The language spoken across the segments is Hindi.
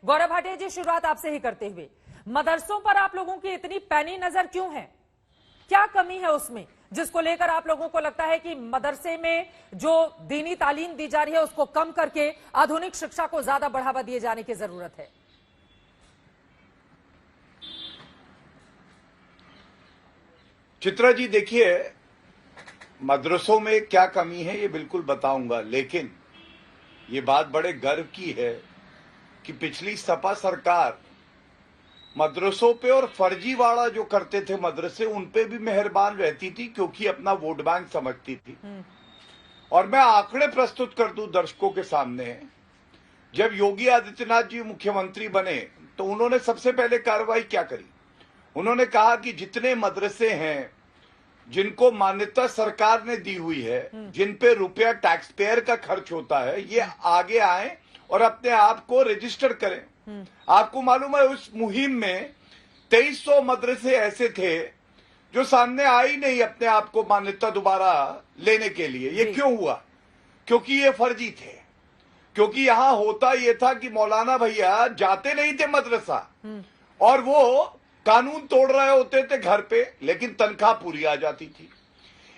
गौरव भाटिया जी, शुरुआत आपसे ही करते हुए, मदरसों पर आप लोगों की इतनी पैनी नजर क्यों है? क्या कमी है उसमें जिसको लेकर आप लोगों को लगता है कि मदरसे में जो दीनी तालीम दी जा रही है उसको कम करके आधुनिक शिक्षा को ज्यादा बढ़ावा दिए जाने की जरूरत है? चित्रा जी, देखिए, मदरसों में क्या कमी है ये बिल्कुल बताऊंगा, लेकिन ये बात बड़े गर्व की है कि पिछली सपा सरकार मदरसों पे और फर्जीवाड़ा जो करते थे मदरसे उन पे भी मेहरबान रहती थी, क्योंकि अपना वोट बैंक समझती थी। और मैं आंकड़े प्रस्तुत कर दूं दर्शकों के सामने। जब योगी आदित्यनाथ जी मुख्यमंत्री बने तो उन्होंने सबसे पहले कार्रवाई क्या करी? उन्होंने कहा कि जितने मदरसे हैं जिनको मान्यता सरकार ने दी हुई है, जिन पे रुपया टैक्स पेयर का खर्च होता है, ये आगे आए और अपने आप को रजिस्टर करें। आपको मालूम है उस मुहिम में 2300 मदरसे ऐसे थे जो सामने आई नहीं अपने आप को मान्यता दोबारा लेने के लिए। ये क्यों हुआ? क्योंकि ये फर्जी थे। क्योंकि यहां होता ये था कि मौलाना भैया जाते नहीं थे मदरसा और वो कानून तोड़ रहे होते थे घर पे, लेकिन तनख्वाह पूरी आ जाती थी।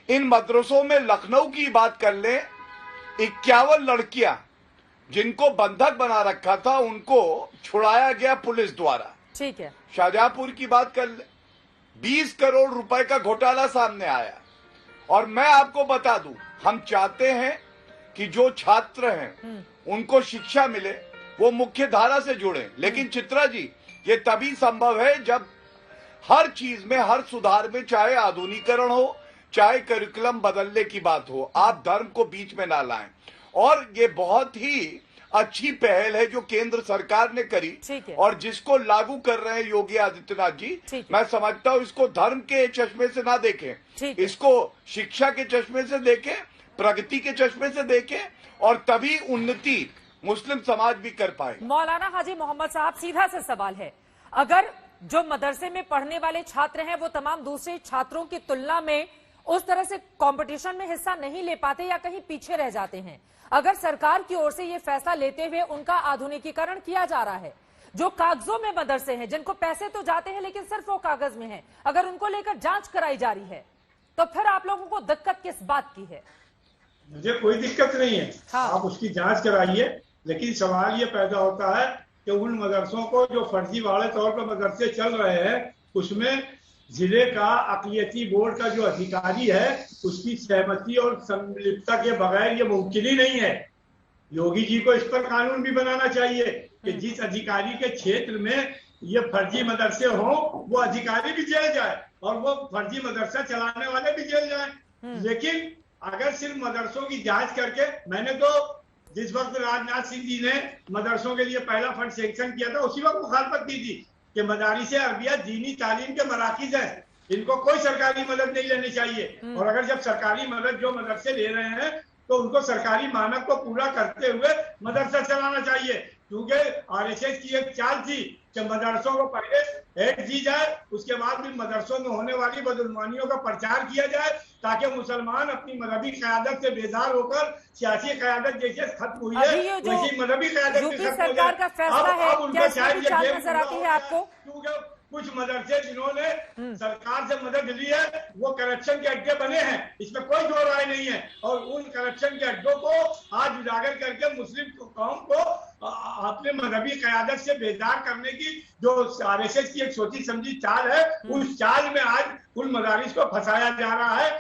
इन मदरसों में लखनऊ की बात कर लें, 51 लड़कियां जिनको बंधक बना रखा था उनको छुड़ाया गया पुलिस द्वारा। ठीक है। शाहजहांपुर की बात कर ले, 20 करोड़ रुपए का घोटाला सामने आया। और मैं आपको बता दूं, हम चाहते हैं कि जो छात्र हैं उनको शिक्षा मिले, वो मुख्य धारा से जुड़े। लेकिन चित्रा जी, ये तभी संभव है जब हर चीज में, हर सुधार में, चाहे आधुनिकीकरण हो, चाहे करिकुलम बदलने की बात हो, आप धर्म को बीच में ना लाएं। और ये बहुत ही अच्छी पहल है जो केंद्र सरकार ने करी और जिसको लागू कर रहे हैं योगी आदित्यनाथ जी। मैं समझता हूं इसको धर्म के चश्मे से ना देखें, इसको शिक्षा के चश्मे से देखें, प्रगति के चश्मे से देखें, और तभी उन्नति मुस्लिम समाज भी कर पाए। मौलाना हाजी मोहम्मद साहब, सीधा सा सवाल है, अगर जो मदरसे में पढ़ने वाले छात्र हैं वो तमाम दूसरे छात्रों की तुलना में उस तरह से कंपटीशन में हिस्सा नहीं ले पाते या कहीं पीछे रह जाते हैं, अगर सरकार की ओर से ये फैसला लेते हुए उनका आधुनिकीकरण किया जा रहा है, जो कागजों में मदरसे हैं जिनको पैसे तो जाते हैं लेकिन सिर्फ वो कागज में है, अगर उनको लेकर जांच कराई जा रही है, तो फिर आप लोगों को दिक्कत किस बात की है? मुझे कोई दिक्कत नहीं है। हाँ। आप उसकी जांच कराइए, लेकिन सवाल ये पैदा होता है कि उन मदरसों को जो फर्जीवाड़े तौर पर मदरसे चल रहे हैं उसमें जिले का अक़लियती बोर्ड का जो अधिकारी है उसकी सहमति और संलिप्तता के बगैर ये मुमकिन ही नहीं है। योगी जी को इस पर कानून भी बनाना चाहिए कि जिस अधिकारी के क्षेत्र में ये फर्जी मदरसे हों वो अधिकारी भी जेल जाए और वो फर्जी मदरसा चलाने वाले भी जेल जाए। लेकिन अगर सिर्फ मदरसों की जांच करके, मैंने तो जिस वक्त राजनाथ सिंह जी ने मदरसों के लिए पहला फंड सैंक्शन किया था उसी वक्त मुखालफत की थी कि मदारिस अरबिया दीनी तालीम के मराकिज हैं, इनको कोई सरकारी मदद नहीं लेनी चाहिए। और अगर जब सरकारी मदद जो मदरसे ले रहे हैं तो उनको सरकारी मानक को पूरा करते हुए मदरसा चलाना चाहिए। क्योंकि आरएसएस की एक चाल थी कि मदरसों को पहले हेड दी जाए, उसके बाद भी मदरसों में होने वाली बदउलमानियों का प्रचार किया जाए ताकि मुसलमान अपनी मजहबी क़यादत से बेजार होकर सियासी क़यादत जैसे खत्म हुई है वैसी मजहबी क़यादत भी खत्म हो जाए। अब उनका शायद आपको कुछ मदरसे जिन्होंने सरकार से मदद ली है वो करप्शन के अड्डे बने हैं, इसमें कोई दो राय नहीं है। और उन करप्शन के अड्डों को आज उजागर करके मुस्लिम कौम को अपने मजहबी क़यादत से बेजार करने की जो आरएसएस की एक सोची समझी चाल है, उस चाल में आज उन मदारिस को फंसाया जा रहा है।